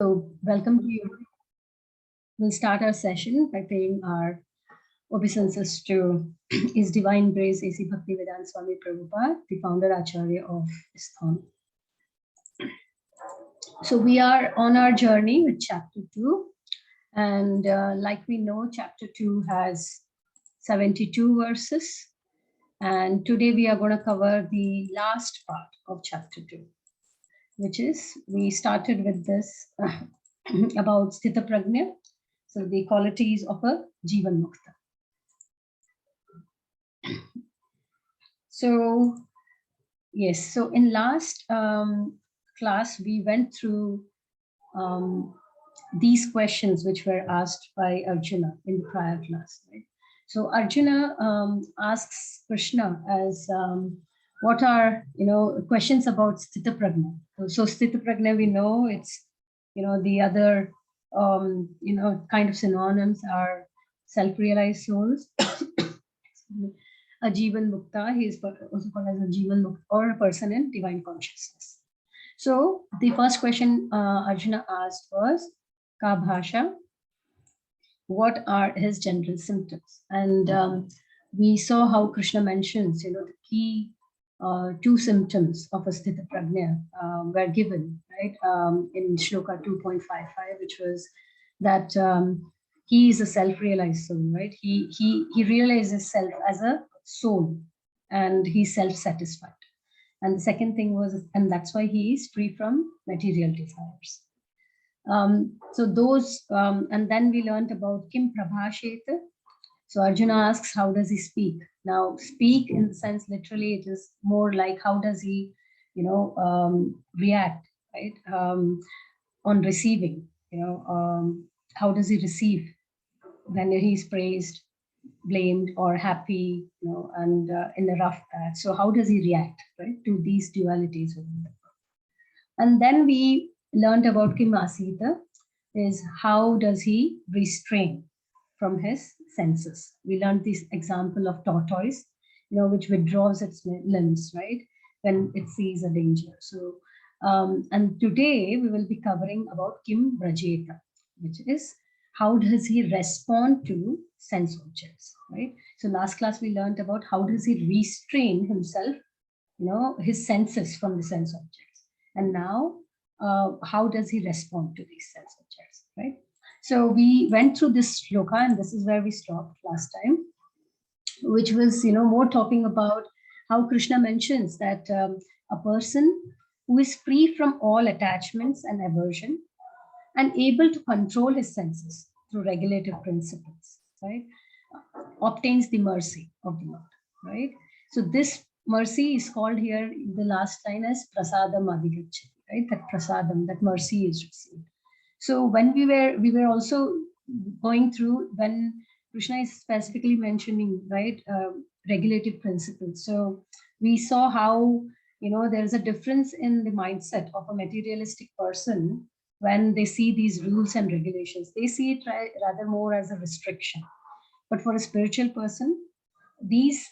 So welcome to you. We'll start our session by paying our obeisances to His Divine Grace A.C. Bhaktivedanta Swami Prabhupada, the founder Acharya of ISKCON. So we are on our journey with chapter 2. And like we know, chapter 2 has 72 verses. And today we are going to cover the last part of chapter 2, which is, we started with this about Sthita Prajna, so the qualities of a Jivan Mukta. So, yes, so in last class, we went through these questions which were asked by Arjuna in the prior class. Right? So Arjuna asks Krishna as what are, questions about Sthita Prajna. So Sthita Prajna, we know it's, the other, kind of synonyms are self-realized souls. A Jivan Mukta, he is also called as a Jivan Mukta, or a person in divine consciousness. So the first question Arjuna asked was, Ka Bhasha, what are his general symptoms? And we saw how Krishna mentions, the key two symptoms of a Sthita Prajna were given, right, in Shloka 2.55, which was that he is a self-realized soul, right? He realizes self as a soul, and he's self-satisfied. And the second thing was, and that's why he is free from material desires. So those, and then we learned about Kim Prabhasheta. So Arjuna asks, how does he speak? Now, speak in the sense, literally, it is more like, how does he, react, right? On receiving, how does he receive when he's praised, blamed, or happy, and in a rough patch. So how does he react, right, to these dualities? And then we learned about Kim Asita, is how does he restrain from his senses. We learned this example of tortoise, which withdraws its limbs, right, when it sees a danger. So, and today we will be covering about Kim Rajeta, which is how does he respond to sense objects, right? So last class we learned about how does he restrain himself, his senses from the sense objects. And now, how does he respond to these sense objects, right? So we went through this shloka, and this is where we stopped last time, which was, more talking about how Krishna mentions that a person who is free from all attachments and aversion and able to control his senses through regulative principles, right, obtains the mercy of the Lord, right? So this mercy is called here in the last line as prasadam adhigacchati, right? That prasadam, that mercy is received. So when we were also going through, when Krishna is specifically mentioning, right, regulative principles. So we saw how, there's a difference in the mindset of a materialistic person when they see these rules and regulations. They see it rather more as a restriction. But for a spiritual person, these,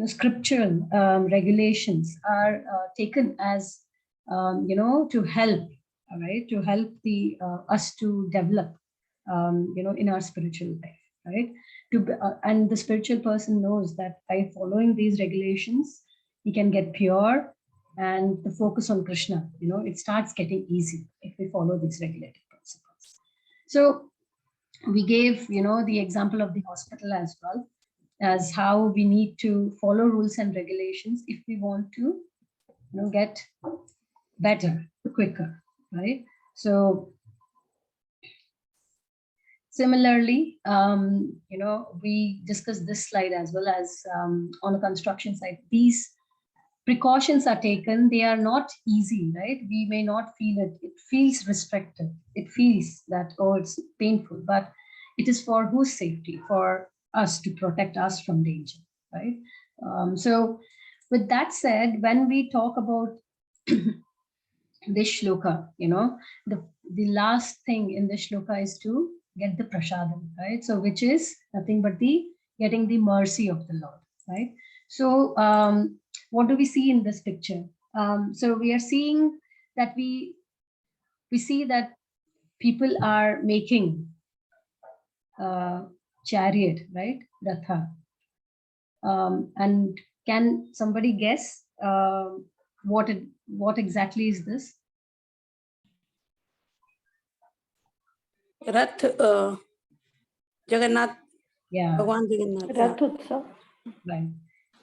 scriptural regulations are taken as, to help, all right, to help the us to develop, in our spiritual life, right? And the spiritual person knows that by following these regulations, he can get pure, and the focus on Krishna, it starts getting easy if we follow these regulative principles. So we gave, the example of the hospital as well, as how we need to follow rules and regulations if we want to, get better, quicker, right? So similarly, we discussed this slide as well as on the construction side. These precautions are taken. They are not easy, right? We may not feel it. It feels restrictive. It feels that, oh, it's painful, but it is for whose safety? For us, to protect us from danger, right? So with that said, when we talk about this shloka, the last thing in this shloka is to get the prasadam, right? So which is nothing but getting the mercy of the Lord, right? So what do we see in this picture? So we are seeing that we see that people are making chariot, right? Ratha. And can somebody guess what exactly is this? Rath, Jagannath, Yeah. Bhagwan Jagannath. Rath Utsav. Right.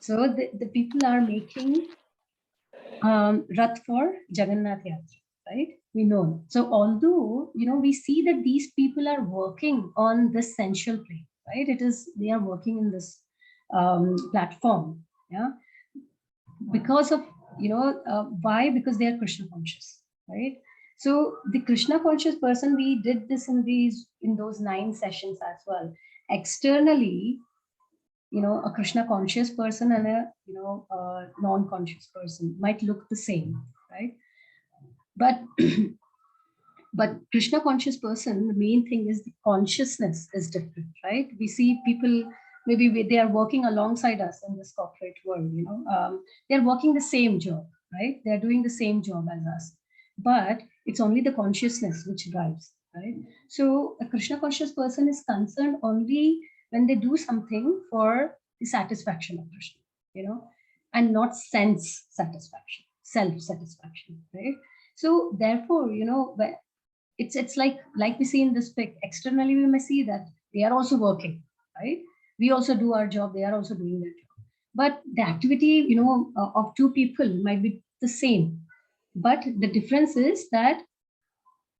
So the people are making Rath for Jagannath Yatra, right? We know. So although, we see that these people are working on this sensual plane, right? They are working in this platform, yeah? Because of, why? Because they are Krishna conscious, right? So the Krishna conscious person, we did this in those 9 sessions as well. Externally, a Krishna conscious person and a non-conscious person might look the same, right? But but Krishna conscious person, the main thing is the consciousness is different, right? We see people, maybe they are working alongside us in this corporate world, they're working the same job, right? They're doing the same job as us, but it's only the consciousness which drives, right? So a Krishna conscious person is concerned only when they do something for the satisfaction of Krishna, and not sense satisfaction, self-satisfaction, right? So therefore, it's like we see in this pic, externally we may see that they are also working, right? We also do our job, they are also doing their job. But the activity, of 2 people might be the same. But the difference is that,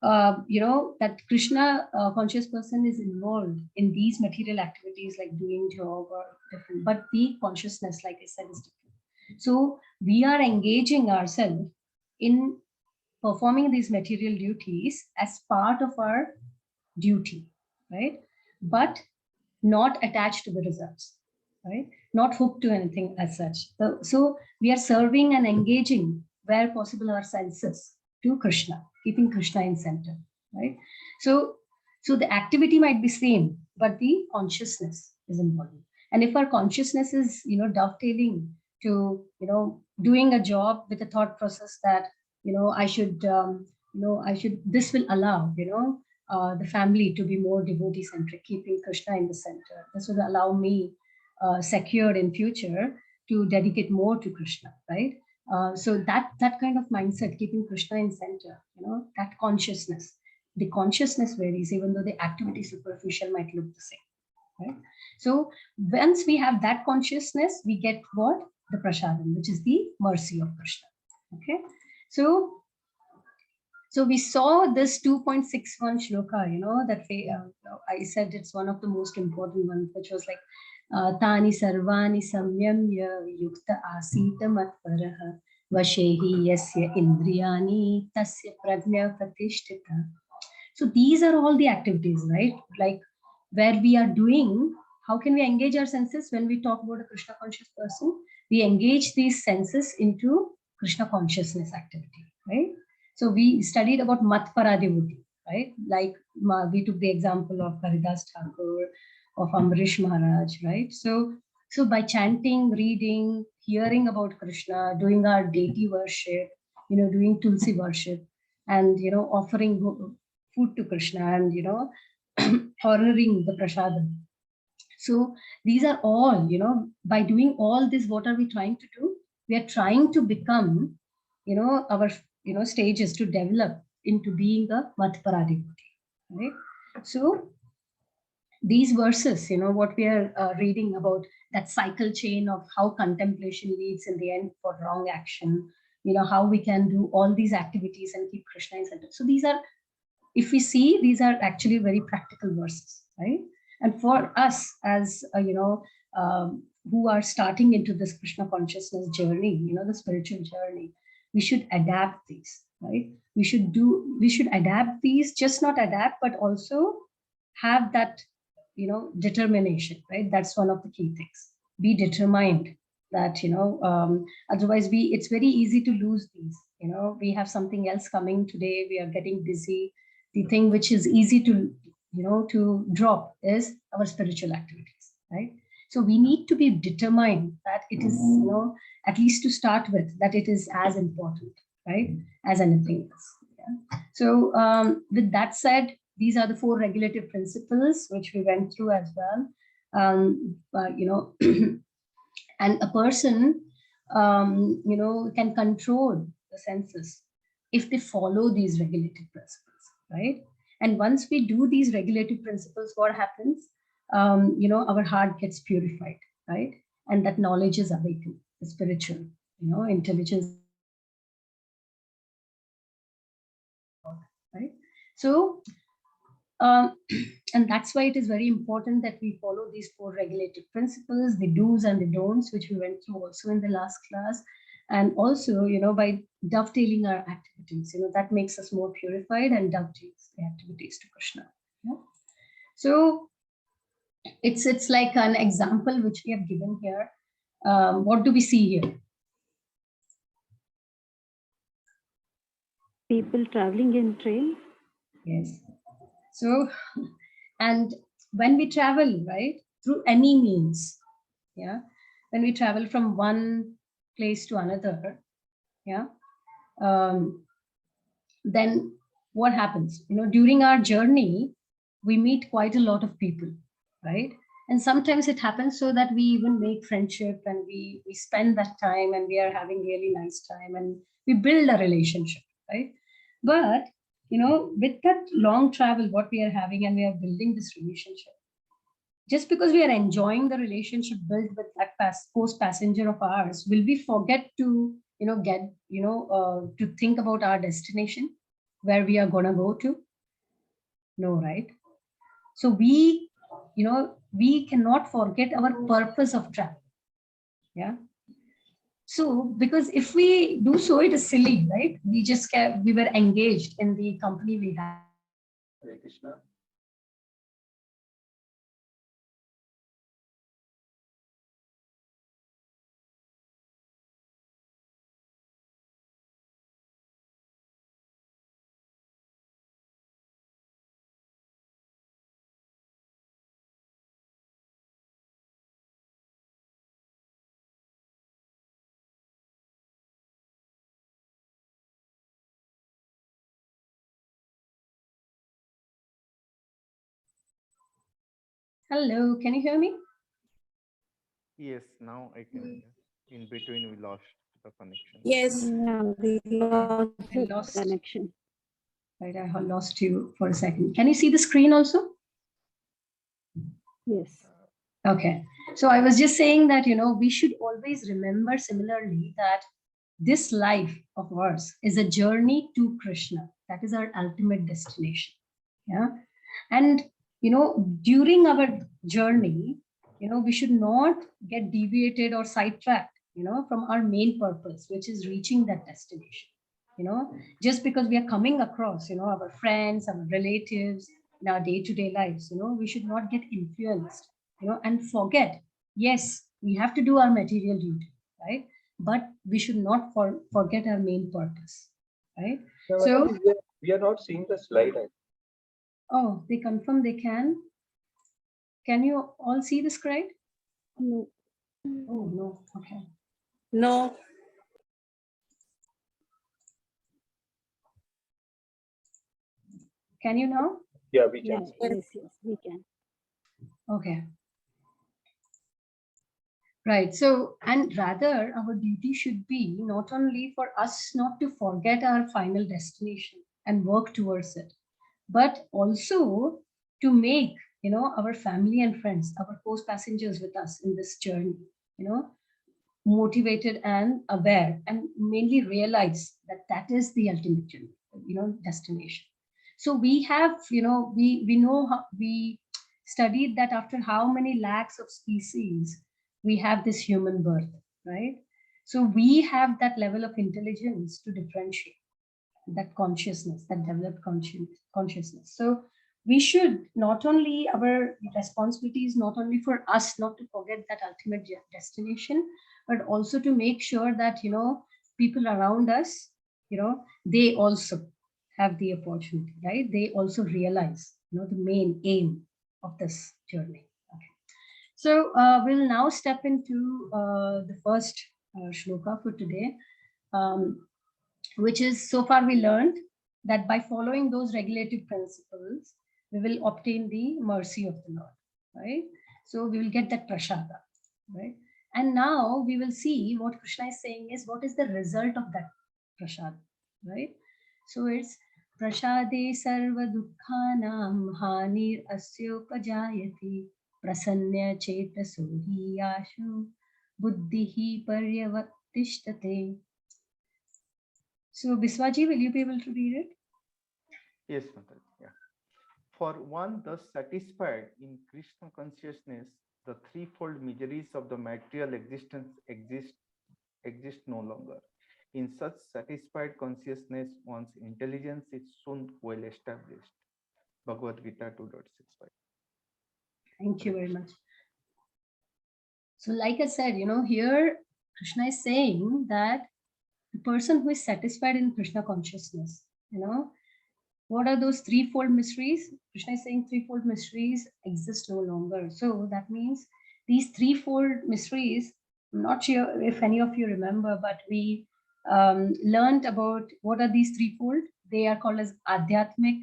that Krishna conscious person is involved in these material activities like doing job or different, but the consciousness, like I said, is different. So we are engaging ourselves in performing these material duties as part of our duty, right? But not attached to the results, right? Not hooked to anything as such. So we are serving and engaging where possible our senses to Krishna, keeping Krishna in center, right? So the activity might be same, but the consciousness is important. And if our consciousness is, dovetailing to, doing a job with a thought process that, I should, this will allow, the family to be more devotee centric, keeping Krishna in the center. This will allow me secured in future to dedicate more to Krishna, right? So that kind of mindset, keeping Krishna in center, that consciousness, the consciousness varies, even though the activity superficial might look the same, right? So once we have that consciousness, we get what? The prasadam, which is the mercy of Krishna. Okay, so we saw this 2.61 shloka, that I said it's one of the most important ones, which was like, Tani sarvani samyamya yukta asita matparaha vashehi yasya indriyani tasya prajna pratishtita. So these are all the activities, right? Like where we are doing, how can we engage our senses? When we talk about a Krishna conscious person, we engage these senses into Krishna consciousness activity, right? So we studied about Matparadivati, right? Like we took the example of Haridas Thakur, of Amrish Maharaj, right? So by chanting, reading, hearing about Krishna, doing our deity worship, doing Tulsi worship, and offering food to Krishna, and honoring the prasadam. So these are all, by doing all this, what are we trying to do? We are trying to become, our, stages to develop into being a Matparadivati, right? So these verses, what we are reading about, that cycle chain of how contemplation leads in the end for wrong action, how we can do all these activities and keep Krishna in center. So these are, if we see, these are actually very practical verses, right? And for us as, who are starting into this Krishna consciousness journey, the spiritual journey, we should adapt these, right? We should adapt these, just not adapt, but also have that, determination, right? That's one of the key things. Be determined that, otherwise it's very easy to lose these. We have something else coming today, we are getting busy. The thing which is easy to, to drop is our spiritual activities, right? So we need to be determined that it is, at least to start with, that it is as important, right, as anything else. Yeah. Yeah. So with that said, these are the 4 regulative principles which we went through as well. You know, and a person, you know, can control the senses if they follow these regulative principles, right? And once we do these regulative principles, what happens? You know, our heart gets purified, right? And that knowledge is awakened, the spiritual, you know, intelligence, right? So, and that's why it is very important that we follow these 4 regulative principles, the do's and the don'ts, which we went through also in the last class. And also, you know, by dovetailing our activities, you know, that makes us more purified and dovetails the activities to Krishna. Yeah? So it's like an example which we have given here. What do we see here? People traveling in train. Yes. So, and when we travel, right, through any means, yeah, when we travel from one place to another, yeah, then what happens? You know, during our journey, we meet quite a lot of people, right? And sometimes it happens so that we even make friendship and we spend that time and we are having really nice time and we build a relationship, right? But, you know, with that long travel, what we are having and we are building this relationship, just because we are enjoying the relationship built with that post passenger of ours, will we forget to, you know, get, you know, to think about our destination, where we are gonna go to? No, right? So we, you know, we cannot forget our purpose of travel. Yeah. So because if we do so, it is silly, right? We were engaged in the company we had. Hare Krishna. Hello, can you hear me? Yes, now I can hear. In between, we lost the connection. Yes. Yeah, we lost the I lost. connection. Right, I lost you for a second. Can you see the screen also? Yes. Okay. So I was just saying that, you know, we should always remember similarly that this life of ours is a journey to Krishna. That is our ultimate destination. Yeah. And, you know, during our journey, you know, we should not get deviated or sidetracked, you know, from our main purpose, which is reaching that destination. You know, just because we are coming across, you know, our friends, our relatives in our day-to-day lives, you know, we should not get influenced, you know, and forget, yes, we have to do our material duty, right? But we should not forget our main purpose, right? No, So, we are not seeing the slide. oh, they confirm they can. Can you all see the screen? No. Oh, no. Okay. No. Can you now? Yeah, we Yeah, can. yes, we can. Okay. Right. So, and rather, our duty should be not only for us not to forget our final destination and work towards it, but also to make, you know, our family and friends, our co-passengers with us in this journey, you know, motivated and aware, and mainly realize that that is the ultimate journey, you know, destination. So we have, you know, we know how we studied that after how many lakhs of species we have this human birth, right? So we have that level of intelligence to differentiate that consciousness, that developed consciousness. So we should not only, our responsibility is not only for us not to forget that ultimate destination, but also to make sure that, you know, people around us, you know, they also have the opportunity, right? They also realize, you know, the main aim of this journey. Okay. So we'll now step into the first shloka for today. Which is, so far we learned that by following those regulative principles, we will obtain the mercy of the Lord, right? So we will get that prasada, right? And now we will see what Krishna is saying is what is the result of that prasada, right? So it's prasade sarva dukkhanam hanir asyopajayati prasanya chetaso hi ashu buddhihi paryavatishtate. So Biswaji, will you be able to read it? Yes, Mataji. Yeah. For one thus satisfied in Krishna consciousness, the threefold miseries of the material existence exist no longer. In such satisfied consciousness, one's intelligence is soon well established. Bhagavad-Gita 2.65. Thank you very much. So like I said, here Krishna is saying that the person who is satisfied in Krishna consciousness, what are those threefold mysteries? Krishna is saying threefold mysteries exist no longer. So that means these threefold mysteries, I'm not sure if any of you remember, but we learned about what are these threefold. They are called as Adhyatmic,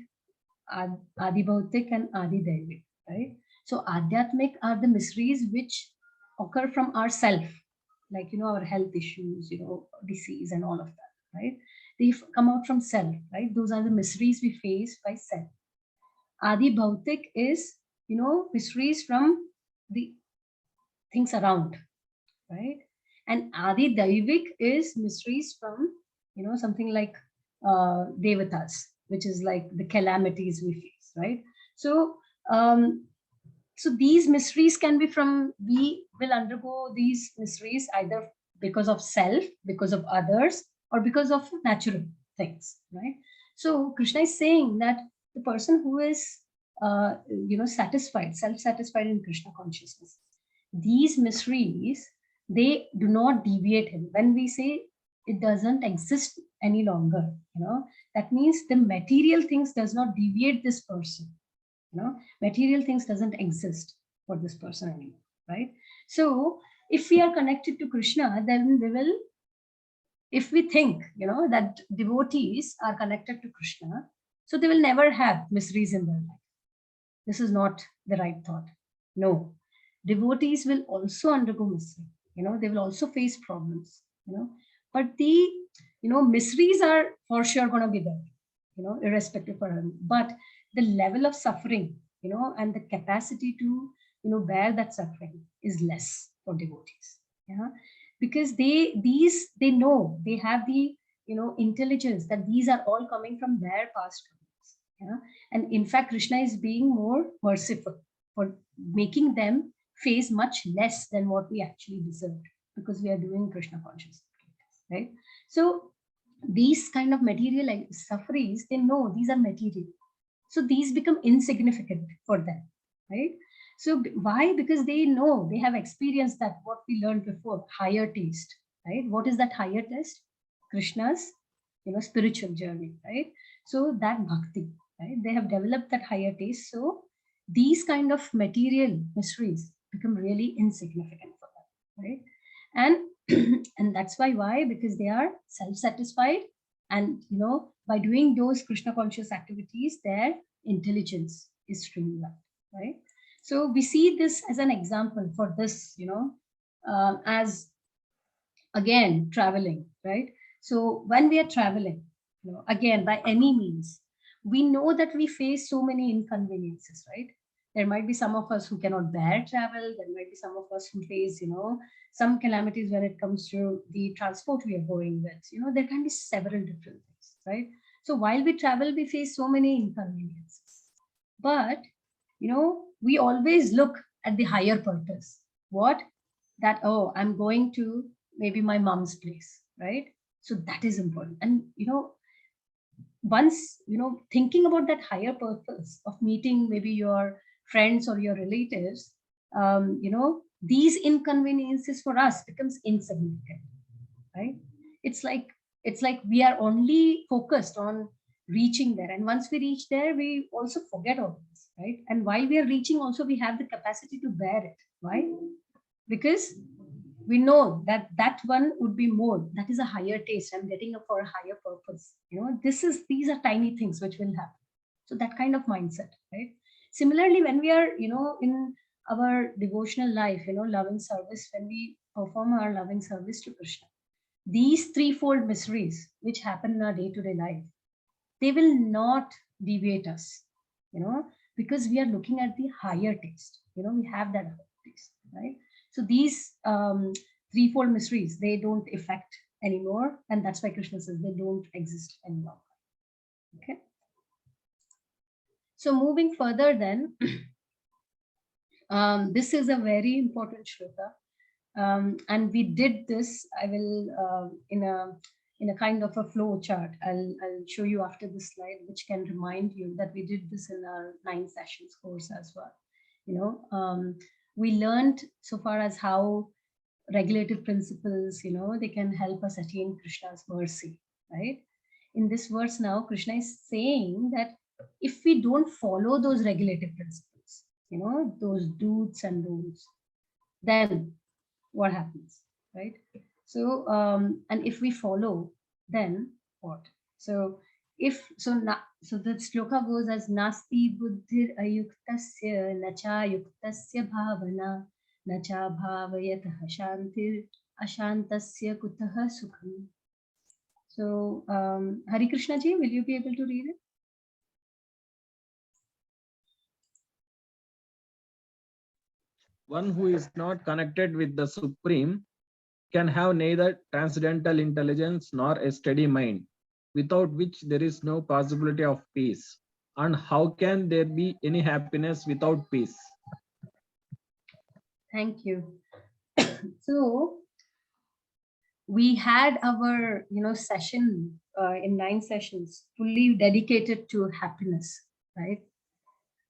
Adi Bhautik, and Adi Daivik, right? So Adhyatmic are the mysteries which occur from ourself, like, our health issues, disease and all of that, right? They come out from self, right? Those are the mysteries we face by self. Adi Bhautik is, mysteries from the things around, right? And Adi Daivik is mysteries from, something like Devatas, which is like the calamities we face, right? So, so these mysteries can be from, we will undergo these mysteries either because of self, because of others, or because of natural things, right? So Krishna is saying that the person who is, satisfied, self-satisfied in Krishna consciousness, these mysteries, they do not deviate him. When we say it doesn't exist any longer, that means the material things does not deviate this person. Material things doesn't exist for this person anymore, right? So if we are connected to Krishna, then we will, if we think, that devotees are connected to Krishna, so they will never have miseries in their life. This is not the right thought. No, devotees will also undergo misery. They will also face problems. But the miseries are for sure going to be there. Irrespective of them. But the level of suffering, and the capacity to bear that suffering is less for devotees. Because they know, they have the intelligence that these are all coming from their past karmas. And in fact, Krishna is being more merciful for making them face much less than what we actually deserved, because we are doing Krishna consciousness, right? So these kind of material sufferings, they know these are material, so these become insignificant for them, right? So why? Because they know, they have experienced that what we learned before, higher taste, right? What is that higher taste? Krishna's spiritual journey, right? So that bhakti, right? They have developed that higher taste. So these kind of material mysteries become really insignificant for them, right? And and that's why? Because they are self-satisfied, and by doing those Krishna conscious activities, their intelligence is streamlined, right? So we see this as an example for this, as again traveling, right? So when we are traveling, again by any means, we know that we face so many inconveniences, right? There might be some of us who cannot bear travel. There might be some of us who face, some calamities when it comes to the transport we are going with. There can be several different things, right? So while we travel, we face so many inconveniences. But, we always look at the higher purpose. What? That, oh, I'm going to maybe my mom's place, right? So that is important. And, once, thinking about that higher purpose of meeting maybe your friends or your relatives, these inconveniences for us becomes insignificant, right? It's like we are only focused on reaching there, and once we reach there, we also forget all this, right? And while we are reaching, also we have the capacity to bear it. Why? Because We know that that one would be more. That is a higher taste. I'm getting it for a higher purpose. These are tiny things which will happen. So that kind of mindset, right? Similarly, when we are, in our devotional life, loving service, when we perform our loving service to Krishna, these threefold mysteries which happen in our day-to-day life, they will not deviate us, because we are looking at the higher taste. We have that taste, right? So these threefold mysteries, they don't affect anymore, and that's why Krishna says they don't exist anymore. Okay. So moving further, then, this is a very important shloka, and we did this. I will in a kind of a flow chart. I'll show you after this slide, which can remind you that we did this in our 9 sessions course as well. We learned so far as how regulative principles, they can help us attain Krishna's mercy, right? In this verse now, Krishna is saying that if we don't follow those regulative principles, those do's and don'ts, then what happens, right? So, and if we follow, then what? So, so the shloka goes as nasti buddhir ayuktasya nacha yuktasya bhavana nacha bhavayatah shantir ashantasya kutah sukham. So, Hari Krishna ji, will you be able to read it? One who is not connected with the Supreme can have neither transcendental intelligence nor a steady mind, without which there is no possibility of peace. And how can there be any happiness without peace? Thank you. So we had our session in 9 sessions fully dedicated to happiness, right?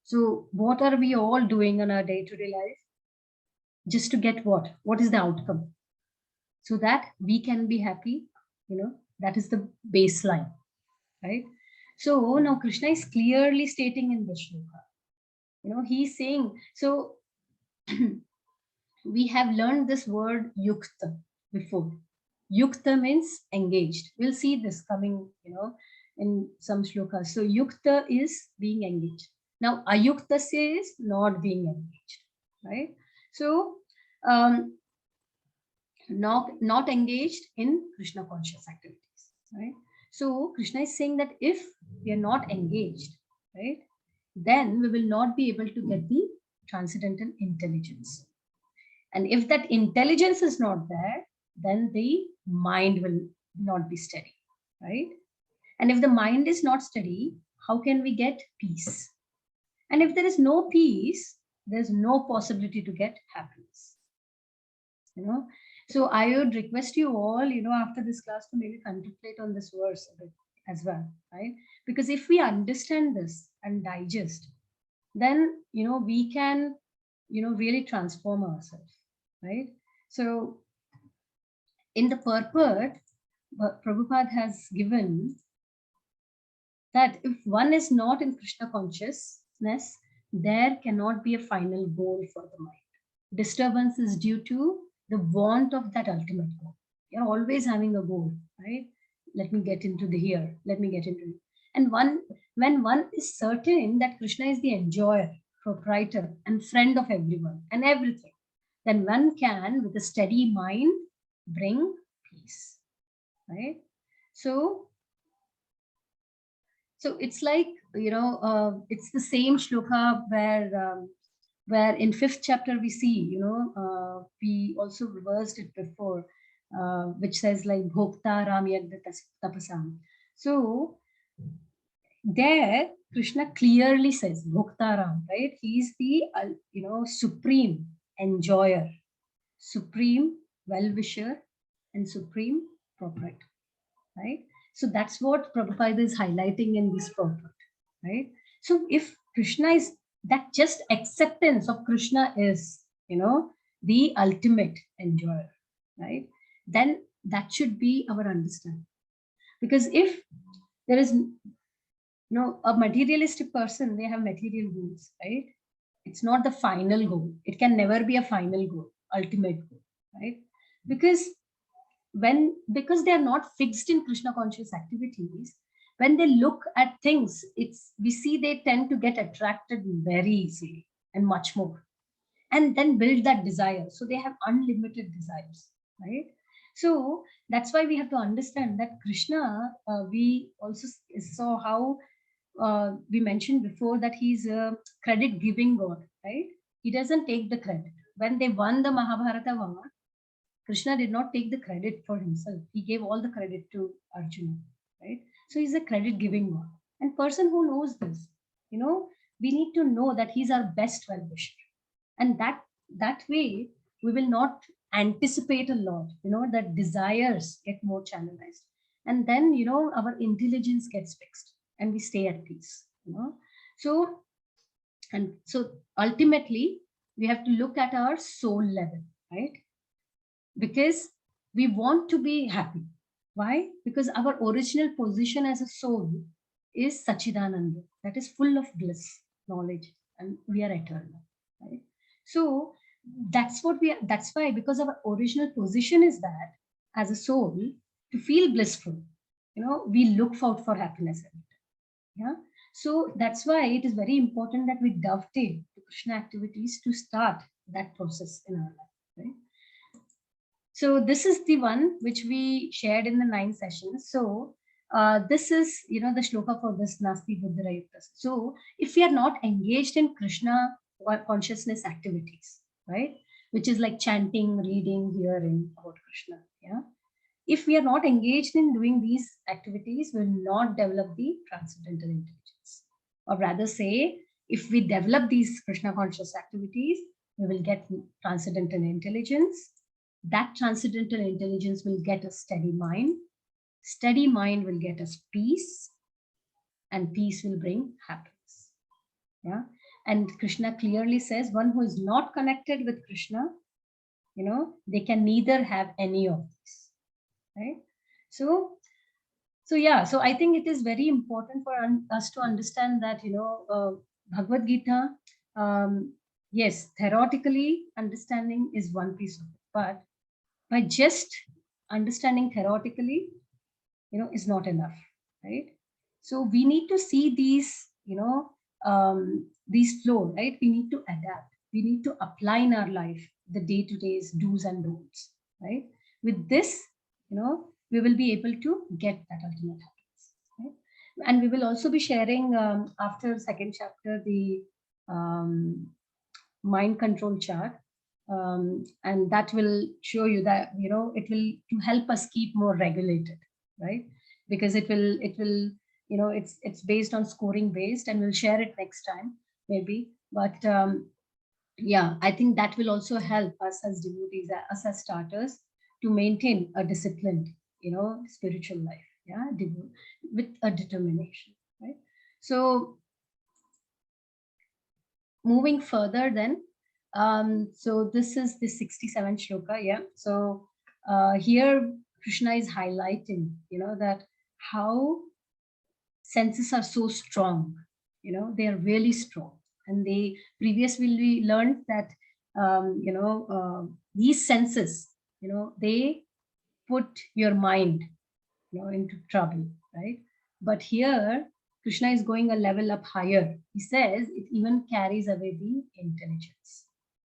So what are we all doing in our day-to-day life? Just to get what is the outcome, so that we can be happy. That is the baseline, right? So now Krishna is clearly stating in the shloka, he's saying, so we have learned this word yukta before. Yukta means engaged. We'll see this coming, in some shlokas. So yukta is being engaged. Now ayuktasya is not being engaged, right? So not engaged in Krishna conscious activities, right? So Krishna is saying that if we are not engaged, right, then we will not be able to get the transcendental intelligence. And if that intelligence is not there, then the mind will not be steady, right? And if the mind is not steady, how can we get peace? And if there is no peace, there's no possibility to get happiness. So I would request you all, after this class, to maybe contemplate on this verse a bit as well, right? Because if we understand this and digest, then, we can, really transform ourselves, right? So in the purport, Prabhupada has given that if one is not in Krishna consciousness, there cannot be a final goal for the mind. Disturbance is due to the want of that ultimate goal. You're always having a goal, right? Let me get into the here, let me get into it. And when one is certain that Krishna is the enjoyer, proprietor, and friend of everyone and everything, then one can, with a steady mind, bring peace, right? So it's like, it's the same shloka where in 5th chapter we see, we also reversed it before, which says like Bhokta Ram Yagna Tapasam. So there Krishna clearly says Bhokta Ram, right? He's the, supreme enjoyer, supreme well-wisher, and supreme proprietor, right? So that's what Prabhupada is highlighting in this purport, right? So if Krishna is, that just acceptance of Krishna is, the ultimate enjoyer, right? Then that should be our understanding. Because if there is, a materialistic person, they have material goals, right? It's not the final goal. It can never be a final goal, ultimate goal, right? because they are not fixed in Krishna conscious activities, when they look at things, we see they tend to get attracted very easily and much more, and then build that desire. So they have unlimited desires, right? So that's why we have to understand that Krishna, we also saw how we mentioned before that he's a credit giving God, right? He doesn't take the credit. When they won the Mahabharata war, Krishna did not take the credit for himself. He gave all the credit to Arjuna, right? So he's a credit giving God. And person who knows this, we need to know that he's our best well-wisher. And that way, we will not anticipate a lot, that desires get more channelized. And then, our intelligence gets fixed and we stay at peace, So ultimately, we have to look at our soul level, right? Because we want to be happy. Why? Because our original position as a soul is Sachidananda, that is full of bliss, knowledge, and we are eternal, right? So that's why, because our original position is that as a soul, to feel blissful, we look out for happiness every time. Yeah. So that's why it is very important that we dovetail the Krishna activities to start that process in our life, right? So this is the one which we shared in the 9 sessions. So this is, the shloka for this Nasti Buddhirayutas. So if we are not engaged in Krishna consciousness activities, right, which is like chanting, reading, hearing about Krishna, yeah. If we are not engaged in doing these activities, we will not develop the transcendental intelligence. Or rather say, if we develop these Krishna conscious activities, we will get transcendental intelligence. That transcendental intelligence will get us steady mind. Steady mind will get us peace, and peace will bring happiness. Yeah. And Krishna clearly says, one who is not connected with Krishna, they can neither have any of these, right? So I think it is very important for us to understand that, Bhagavad-Gita, yes, theoretically understanding is one piece of it, but by just understanding theoretically, is not enough, right? So we need to see these, these flow, right? We need to adapt. We need to apply in our life the day-to-day's do's and don'ts, right? With this, we will be able to get that ultimate happiness, right? And we will also be sharing after 2nd chapter the mind control chart, and that will show you that it will to help us keep more regulated, right? Because it will it's based on scoring based, and we'll share it next time maybe. But yeah, I think that will also help us as devotees, us as starters, to maintain a disciplined spiritual life, yeah, with a determination, right? So moving further then, so this is the 67th shloka, yeah. So here Krishna is highlighting, that how senses are so strong, they are really strong. And they previously we learned that, these senses, they put your mind, into trouble, right? But here Krishna is going a level up higher. He says it even carries away the intelligence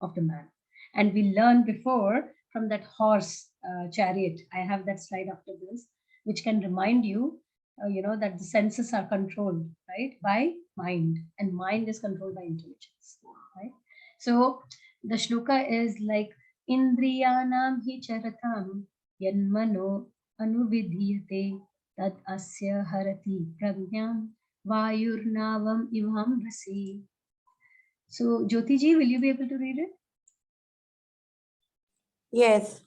of the man. And we learned before from that horse chariot. I have that slide after this, which can remind you, that the senses are controlled, right, by mind, and mind is controlled by intelligence, right? So the shloka is like, Indriyanam hi charatam yanmano anuvidhiyate tad asya harati prajnam vayurnavam ivam rasi. So Jyoti ji, will you be able to read it? Yes.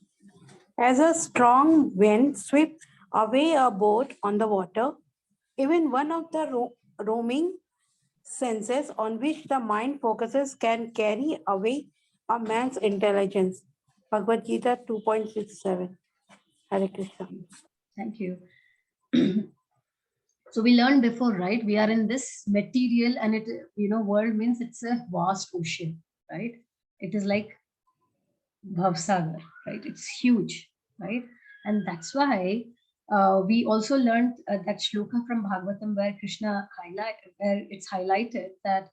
As a strong wind sweeps away a boat on the water, even one of the roaming senses on which the mind focuses can carry away a man's intelligence. Bhagavad-Gita 2.67. Hare Krishna. Thank you. So we learned before, right? We are in this material, and it, world means it's a vast ocean, right? It is like Bhavsagar, right? It's huge, right? And that's why we also learned that shloka from Bhagavatam where where it's highlighted that,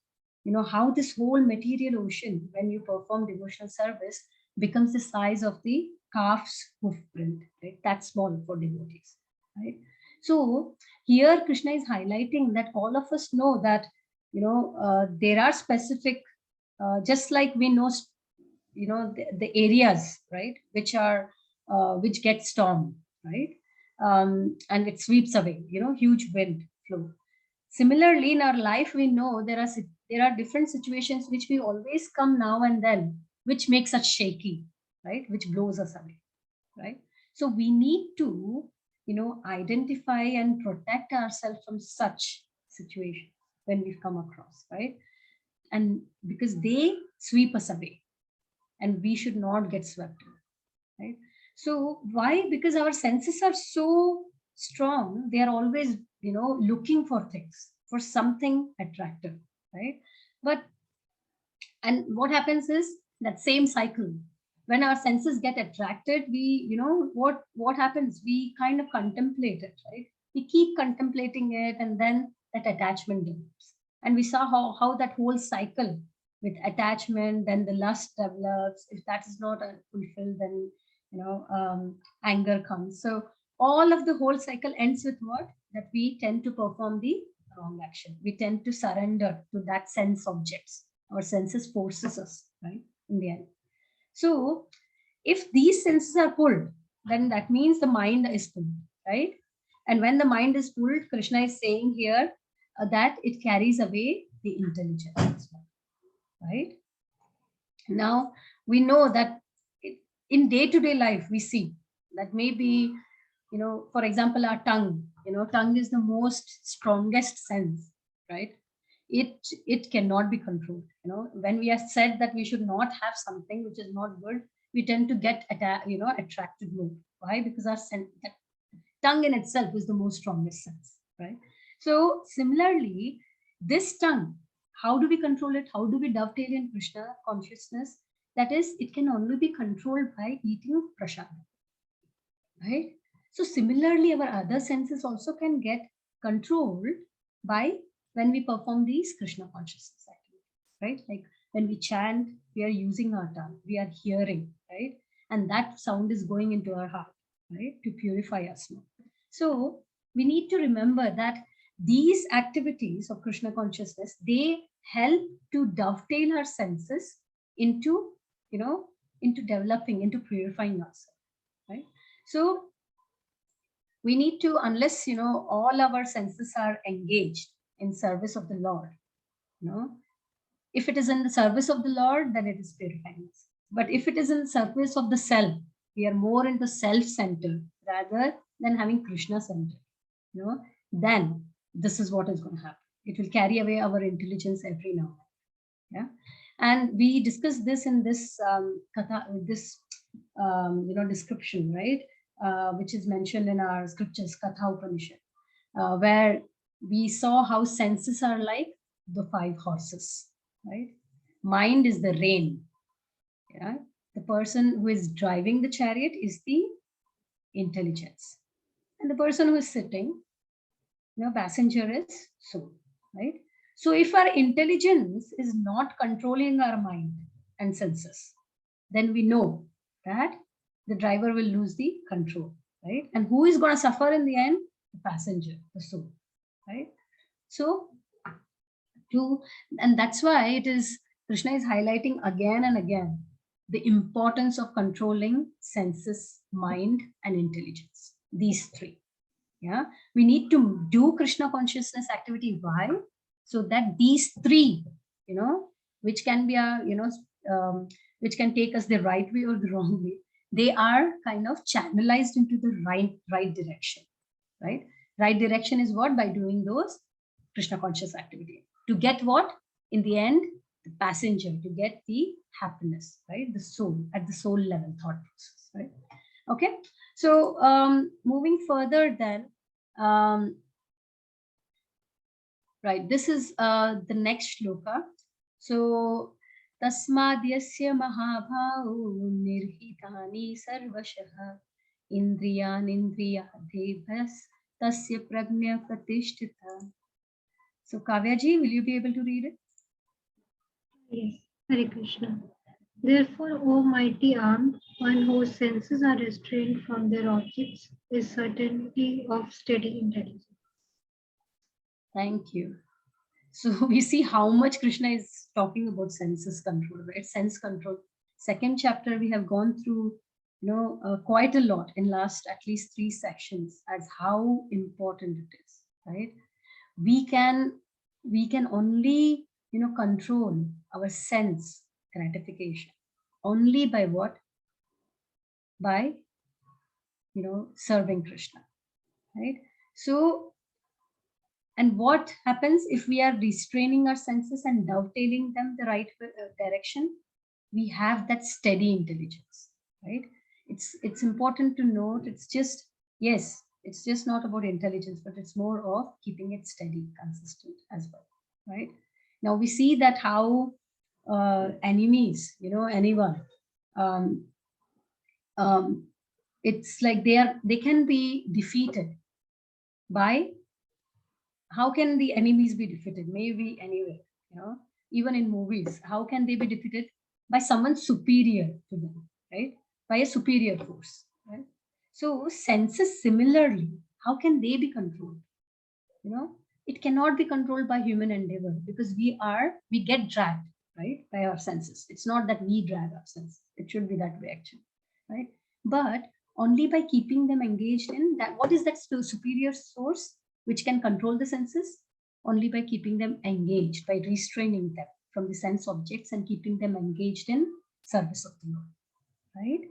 how this whole material ocean, when you perform devotional service, becomes the size of the calf's hoof print, right? That's small for devotees, right? So here Krishna is highlighting that all of us know that, there are specific, just like we know, the areas, right, which get storm, right, and it sweeps away, huge wind flow. Similarly, in our life, we know there are different situations which we always come now and then, which makes us shaky, right, which blows us away, right. So we need to, identify and protect ourselves from such situations when we come across, right, and because they sweep us away and we should not get swept away, right. So why? Because our senses are so strong, they are always, looking for things, for something attractive, right. But and what happens is that same cycle, when our senses get attracted, we, what happens, we kind of contemplate it, right, we keep contemplating it, and then that attachment develops, and we saw how that whole cycle with attachment, then the lust develops. If that is not fulfilled, then, anger comes. So all of the whole cycle ends with what? That we tend to perform the wrong action, we tend to surrender to that sense objects. Our senses forces us, right, in the end. So if these senses are pulled, then that means the mind is pulled, right? And when the mind is pulled, Krishna is saying here that it carries away the intelligence as well, right? Now we know that in day-to-day life, we see that maybe, for example, our tongue, tongue is the most strongest sense, right? It cannot be controlled. When we have said that we should not have something which is not good, we tend to get attracted more. Why? Because that tongue in itself is the most strongest sense, right? So similarly, this tongue, how do we control it? How do we dovetail in Krishna consciousness? That is, it can only be controlled by eating prasad, right? So similarly, our other senses also can get controlled by when we perform these Krishna consciousness activities, right? Like when we chant, we are using our tongue, we are hearing, right? And that sound is going into our heart, right? To purify us more. So we need to remember that these activities of Krishna consciousness, they help to dovetail our senses into, into developing, into purifying ourselves, right? So we need to, unless, all our senses are engaged in service of the Lord, if it is in the service of the Lord, then it is purifying us. But if it is in service of the self, we are more into self-centered rather than having Krishna-centered, then this is what is going to happen. It will carry away our intelligence every now and then. Yeah. And we discussed this in this description, right? Which is mentioned in our scriptures, Katha Upanishad, where we saw how senses are like the 5 horses, right? Mind is the rein. Yeah? The person who is driving the chariot is the intelligence. And the person who is sitting, passenger is soul, right? So if our intelligence is not controlling our mind and senses, then we know that the driver will lose the control, right? And who is going to suffer in the end? The passenger, the soul, right? So and that's why it is, Krishna is highlighting again and again the importance of controlling senses, mind, and intelligence. These 3. Yeah, we need to do Krishna consciousness activity. Why? So that these 3, which can be which can take us the right way or the wrong way, they are kind of channelized into the right direction, right? Right direction is what? By doing those Krishna conscious activity. To get what? In the end, the passenger, to get the happiness, right? The soul, at the soul level thought process, right? Okay. So moving further then, right, this is the next shloka. So Tasmadyasya mahabhau nirhitani sarvashah indriyanindriyadebhyas tasya pragnya pratishtita. So Kavyaji, will you be able to read it? Yes, Hare Krishna. Therefore, O mighty armed, one whose senses are restrained from their objects is certainty of steady intelligence. Thank you. So we see how much Krishna is talking about senses control, right? Sense control. Second chapter, we have gone through, quite a lot in last at least 3 sections as how important it is, right? We can only, control our sense gratification only by what? By, serving Krishna, right? So, and what happens if we are restraining our senses and dovetailing them the right direction? We have that steady intelligence, right? It's important to note, it's just, yes, it's just not about intelligence, but it's more of keeping it steady, consistent as well, right? Now we see that how enemies, anyone, it's like they can be defeated by, how can the enemies be defeated? Maybe anywhere, even in movies, how can they be defeated? By someone superior to them, right? By a superior force, right? So senses similarly, how can they be controlled? It cannot be controlled by human endeavor because we get dragged, right, by our senses. It's not that we drag our senses. It should be that way actually, right? But only by keeping them engaged in that, what is that superior source which can control the senses? Only by keeping them engaged, by restraining them from the sense objects and keeping them engaged in service of the Lord, right?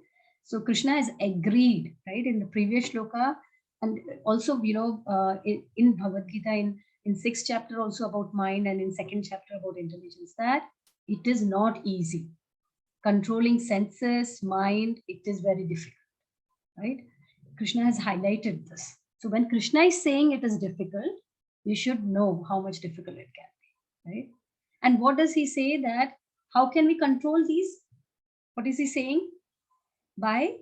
So Krishna has agreed, right, in the previous shloka, and also, in Bhagavad-Gita, in 6th chapter also about mind, and in 2nd chapter about intelligence, that it is not easy. Controlling senses, mind, it is very difficult, right? Krishna has highlighted this. So when Krishna is saying it is difficult, we should know how much difficult it can be, right? And what does he say? That how can we control these? What is he saying? By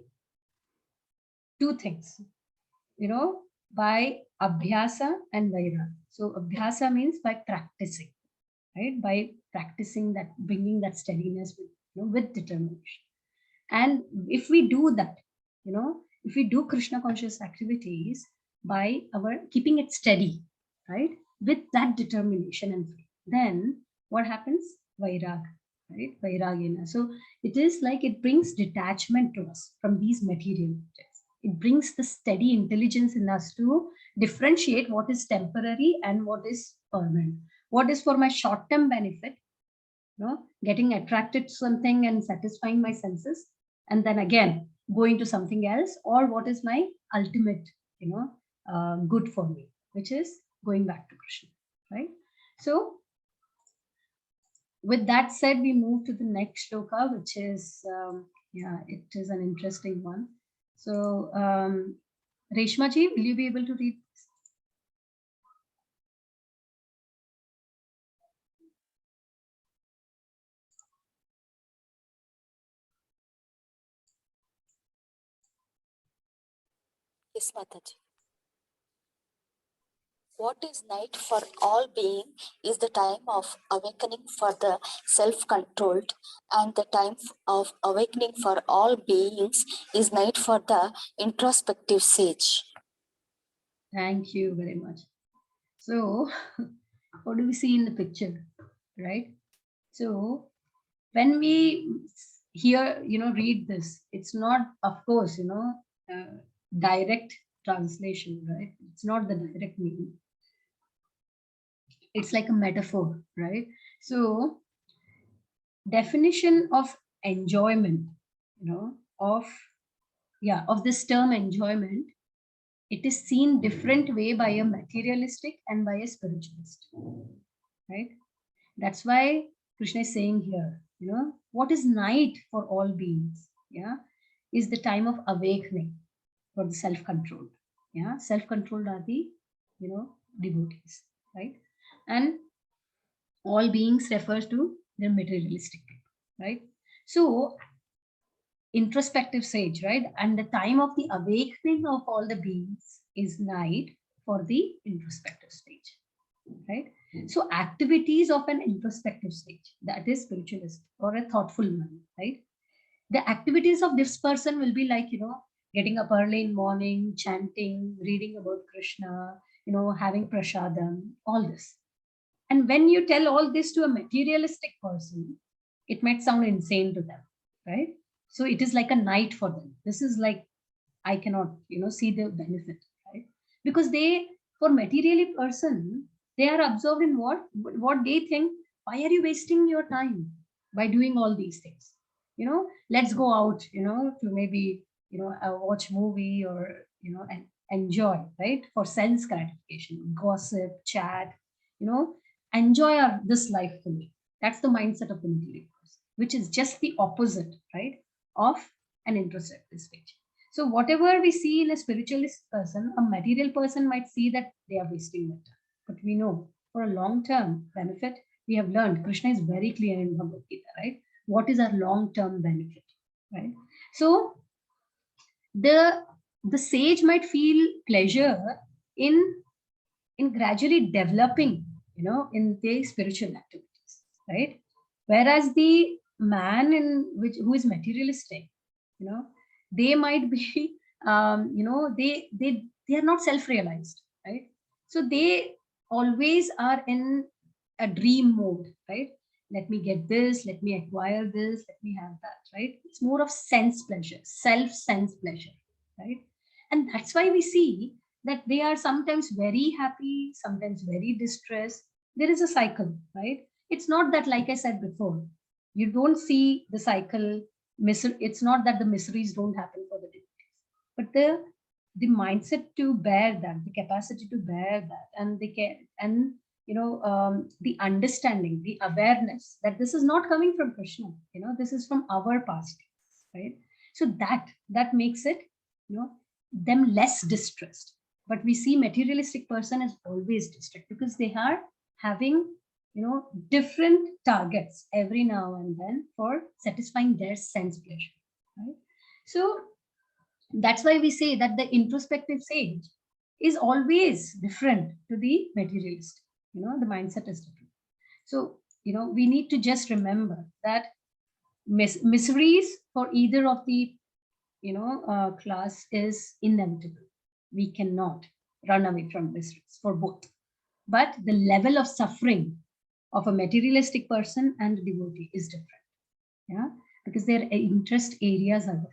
2 things, by abhyasa and vairagya. So abhyasa means by practicing, right? By practicing that, bringing that steadiness with determination. And if we do that, if we do Krishna conscious activities by our keeping it steady, right, with that determination and faith, then what happens? Vairagya, right? Vairagya. So it is like it brings detachment to us from these material objects. It brings the steady intelligence in us to differentiate what is temporary and what is permanent. What is for my short-term benefit, getting attracted to something and satisfying my senses, and then again going to something else, or what is my ultimate, good for me, which is going back to Krishna, right? So with that said, we move to the next shloka, which is, it is an interesting one. So, Reshma ji, will you be able to read this? Yes, Mataji. What is night for all being is the time of awakening for the self-controlled, and the time of awakening for all beings is night for the introspective sage. Thank you very much. So, what do we see in the picture, right? So, when we read this, it's not, of course, direct translation, right? It's not the direct meaning. It's like a metaphor, right? So, definition of enjoyment, of this term enjoyment, it is seen different way by a materialistic and by a spiritualist, right? That's why Krishna is saying here, what is night for all beings, is the time of awakening for the self-controlled. Self-controlled are the, devotees, right? And all beings refers to the materialistic people. right? So introspective stage, right? And the time of the awakening of all the beings is night for the introspective stage, right? So activities of an introspective stage, that is spiritualist or a thoughtful man, right? The activities of this person will be like, getting up early in morning, chanting, reading about Krishna, having prasadam, all this. And when you tell all this to a materialistic person, it might sound insane to them, right? So it is like a night for them. This is like, I cannot, see the benefit, right? Because for materially person, they are absorbed in what they think. Why are you wasting your time by doing all these things? Let's go out, to maybe, watch movie or, and enjoy, right? For sense gratification, gossip, chat, enjoy this life fully. That's the mindset of the material person, which is just the opposite, right, of an introspective stage. So whatever we see in a spiritualist person, a material person might see that they are wasting their time. But we know for a long-term benefit, we have learned, Krishna is very clear in Bhagavad-Gita, right? What is our long-term benefit, right? So the sage might feel pleasure in gradually developing, in their spiritual activities, right? Whereas the man who is materialistic, they might be, they are not self-realized, right? So they always are in a dream mode, right? Let me get this, let me acquire this, let me have that, right? It's more of sense pleasure, self-sense pleasure, right? And that's why we see that they are sometimes very happy, sometimes very distressed. There is a cycle, right? It's not that, like I said before, you don't see the cycle. It's not that the miseries don't happen for the devotees, but the mindset to bear that, the capacity to bear that, and the understanding, the awareness that this is not coming from Krishna. This is from our past, right? So that makes it, them less distressed. But we see materialistic person is always distressed because they are having, different targets every now and then for satisfying their sense pleasure, right? So that's why we say that the introspective sage is always different to the materialist. The mindset is different. So we need to just remember that miseries for either of the class is inevitable. We cannot run away from miseries for both. But the level of suffering of a materialistic person and a devotee is different. Yeah, because their interest areas are different,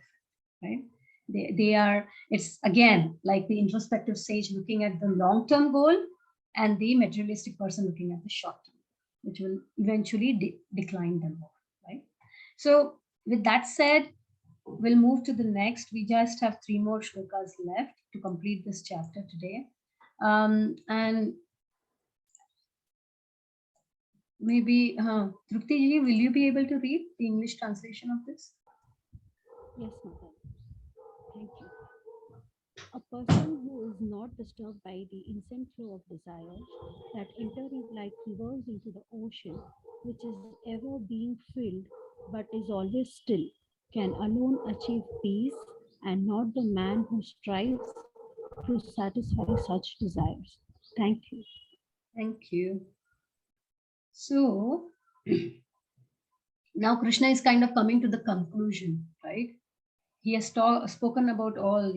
right? They are, it's again like the introspective sage looking at the long-term goal and the materialistic person looking at the short-term, which will eventually decline them all, right? So with that said, we'll move to the next. We just have 3 more shlokas left to complete this chapter today. And maybe, Trupti ji, will you be able to read the English translation of this? Yes, Mother. Thank you. A person who is not disturbed by the instant flow of desire that enter like rivers into the ocean, which is ever being filled but is always still, can alone achieve peace, and not the man who strives to satisfy such desires. Thank you. Thank you. So now Krishna is kind of coming to the conclusion, right? He has spoken about all,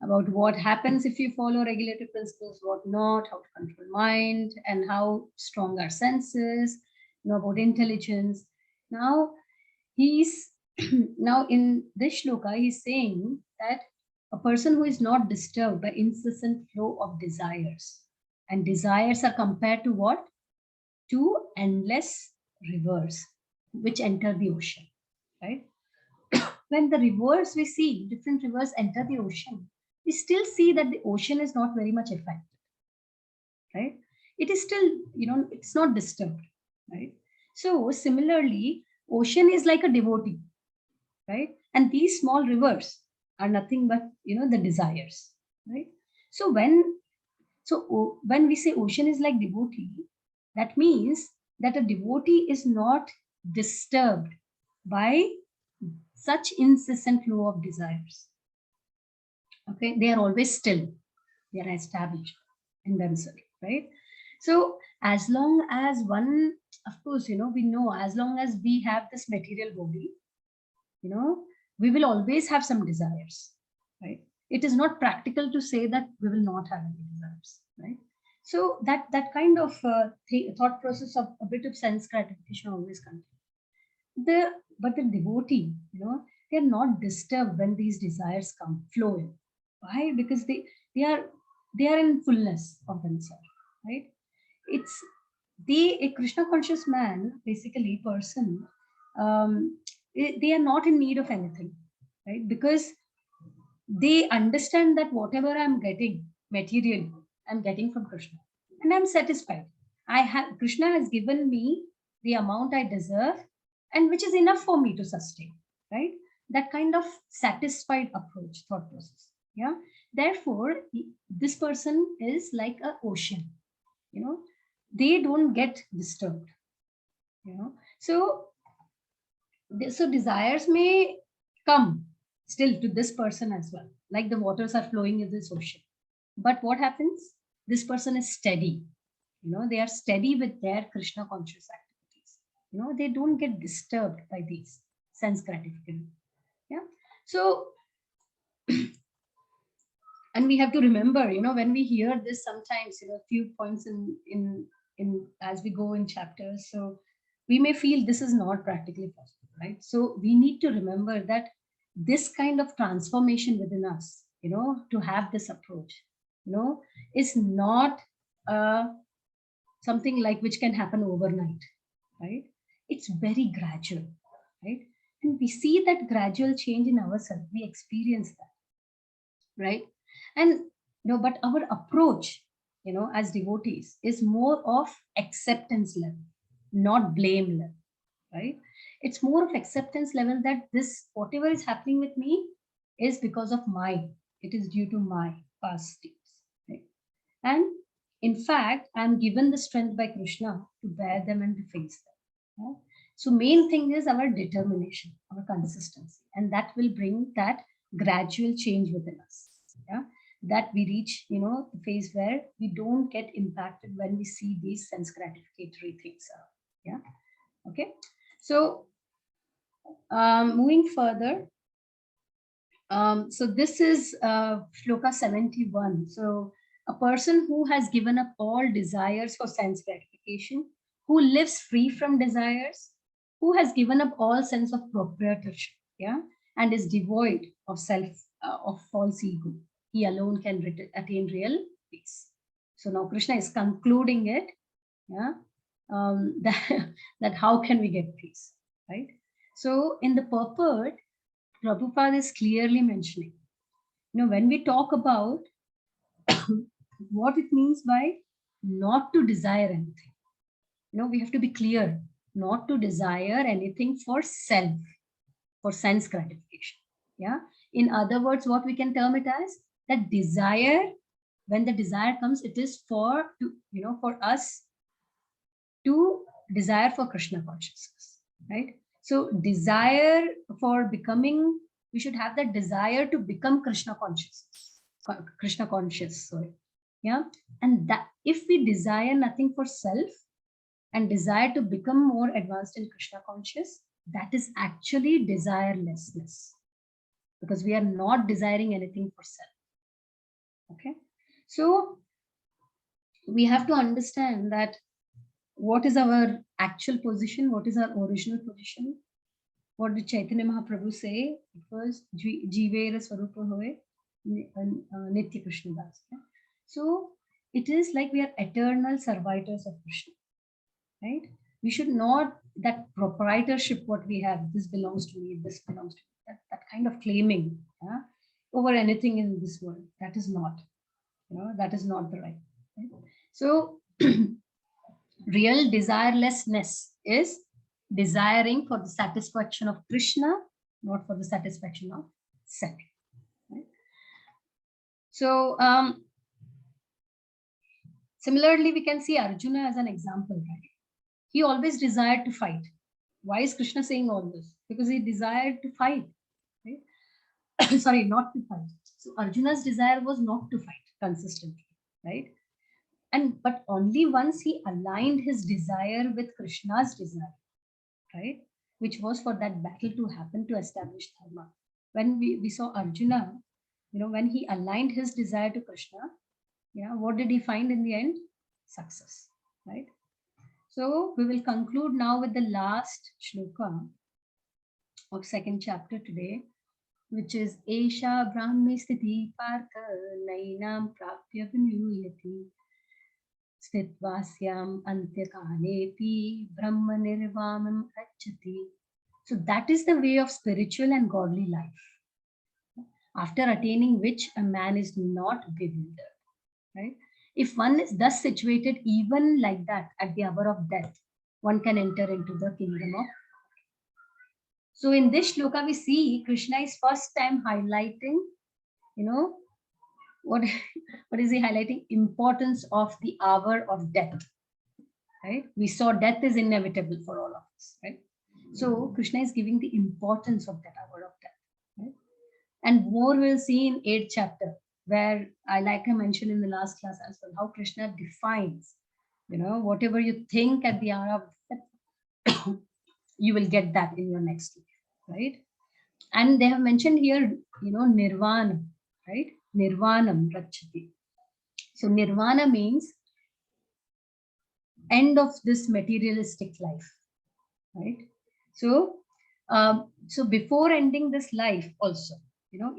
about what happens if you follow regulative principles, what not, how to control mind, and how strong our senses, about intelligence. Now he's now in this shloka, he's saying that a person who is not disturbed by incessant flow of desires, and desires are compared to what? To endless rivers which enter the ocean, right? When the rivers we see, different rivers enter the ocean, we still see that the ocean is not very much affected, right? It is still, it's not disturbed, right? So similarly, ocean is like a devotee, right? And these small rivers are nothing but, the desires, right? So when we say ocean is like devotee, that means that a devotee is not disturbed by such incessant flow of desires. Okay, they are always still, they are established in themselves, right? So as long as one, of course, we know as long as we have this material body, we will always have some desires, right? It is not practical to say that we will not have any desires, right? So that kind of thought process of a bit of sense gratification always continues. But the devotee, they are not disturbed when these desires come flow in. Why? Because they are in fullness of themselves, right? It's a Krishna conscious man, basically person. They are not in need of anything, right? Because they understand that whatever I'm getting materially, I'm getting from Krishna, and I'm satisfied. Krishna has given me the amount I deserve, and which is enough for me to sustain, right? That kind of satisfied approach, thought process. Yeah. Therefore, this person is like an ocean. They don't get disturbed. So desires may come still to this person as well, like the waters are flowing in this ocean. But what happens? This person is steady. They are steady with their Krishna conscious activities. They don't get disturbed by these sense gratification. Yeah. So, and we have to remember, when we hear this, sometimes, a few points in as we go in chapters, so we may feel this is not practically possible, right? So we need to remember that this kind of transformation within us, to have this approach, is not something like which can happen overnight, right? It's very gradual, right? And we see that gradual change in ourselves. We experience that, right? And but our approach, as devotees, is more of acceptance level, not blame level, right? It's more of acceptance level that this whatever is happening with me is because of it is due to my past deeds, right? And in fact, I'm given the strength by Krishna to bear them and to face them. Yeah? So main thing is our determination, our consistency, and that will bring that gradual change within us. Yeah, that we reach, the phase where we don't get impacted when we see these sense gratificatory things. Yeah. Okay. So moving further. So this is Shloka 71. So a person who has given up all desires for sense gratification, who lives free from desires, who has given up all sense of proprietorship, yeah, and is devoid of of false ego, he alone can attain real peace. So now Krishna is concluding it, yeah, that how can we get peace, right? So in the purport, Prabhupada is clearly mentioning, when we talk about what it means by not to desire anything, we have to be clear, not to desire anything for self, for sense gratification. Yeah. In other words, what we can term it as that desire, when the desire comes, it is for us to desire for Krishna consciousness, right? So desire for becoming, we should have that desire to become Krishna conscious, sorry. Yeah. And that if we desire nothing for self and desire to become more advanced in Krishna conscious, that is actually desirelessness, because we are not desiring anything for self. Okay. So we have to understand that what is our actual position, what is our original position. What did Chaitanya Mahaprabhu say? It was Jivera Swarupa Hoye Nitya Krishna Das. So it is like we are eternal servitors of Krishna, right? We should not, that proprietorship what we have, this belongs to me, this belongs to me, that kind of claiming over anything in this world, that is not, that is not the right. So real desirelessness is desiring for the satisfaction of Krishna, not for the satisfaction of self. Right? So similarly, we can see Arjuna as an example. Right? He always desired to fight. Why is Krishna saying all this? Because he desired to fight, right? Sorry, not to fight. So Arjuna's desire was not to fight consistently, right? And but only once he aligned his desire with Krishna's desire, right? Which was for that battle to happen to establish dharma. When we saw Arjuna, when he aligned his desire to Krishna, what did he find in the end? Success, right? So we will conclude now with the last shloka of second chapter today, which is Esha Brahmi Sthiti Partha Nainam Prapya Vinuyati Stitvasyam Antyakanepi Brahma Nirvamam Achati. So that is the way of spiritual and godly life, after attaining which a man is not bewildered, right? If one is thus situated, even like that, at the hour of death, one can enter into the kingdom of. So in this shloka, we see Krishna is first time highlighting, what is he highlighting? Importance of the hour of death, right? We saw death is inevitable for all of us, right? So Krishna is giving the importance of that hour of death, right? And more we'll see in 8th chapter, where I mentioned in the last class as well, how Krishna defines, whatever you think at the hour of death, you will get that in your next life, right? And they have mentioned here, Nirvana, right? Nirvanam Rachati. So Nirvana means end of this materialistic life, right? So, so before ending this life also,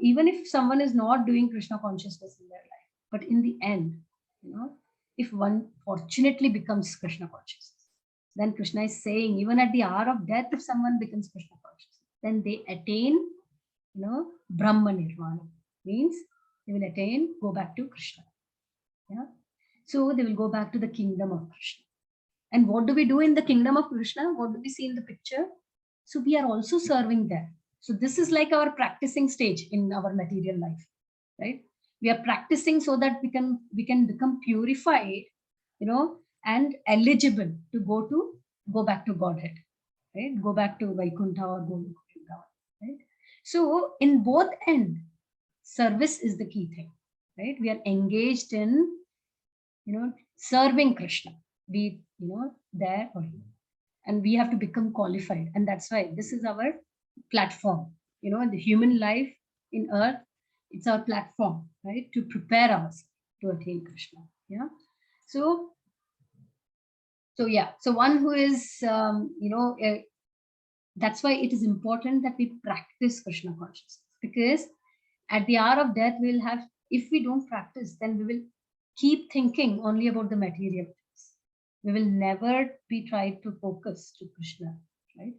even if someone is not doing Krishna consciousness in their life, but in the end, if one fortunately becomes Krishna conscious, then Krishna is saying, even at the hour of death, if someone becomes Krishna conscious, then they attain, Brahma Nirvana, means they will go back to Krishna. Yeah. So they will go back to the kingdom of Krishna. And what do we do in the kingdom of Krishna? What do we see in the picture? So we are also serving there. So this is like our practicing stage in our material life, right? We are practicing so that we can become purified, and eligible to go back to Godhead, right? Go back to Vaikuntha or Golokha, right? So in both ends, service is the key thing, right? We are engaged in, serving Krishna, be there or here, and we have to become qualified, and that's why this is our platform. The human life in earth, it's our platform, right, to prepare us to attain Krishna. Yeah. So yeah. So one who is, that's why it is important that we practice Krishna consciousness, because at the hour of death, we'll have, if we don't practice, then we will keep thinking only about the material things. We will never be tried to focus to Krishna, right?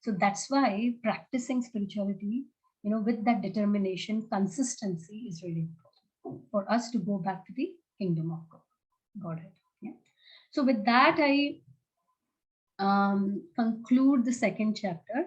So that's why practicing spirituality, with that determination, consistency is really important for us to go back to the kingdom of Godhead. Yeah. So with that, I conclude the second chapter.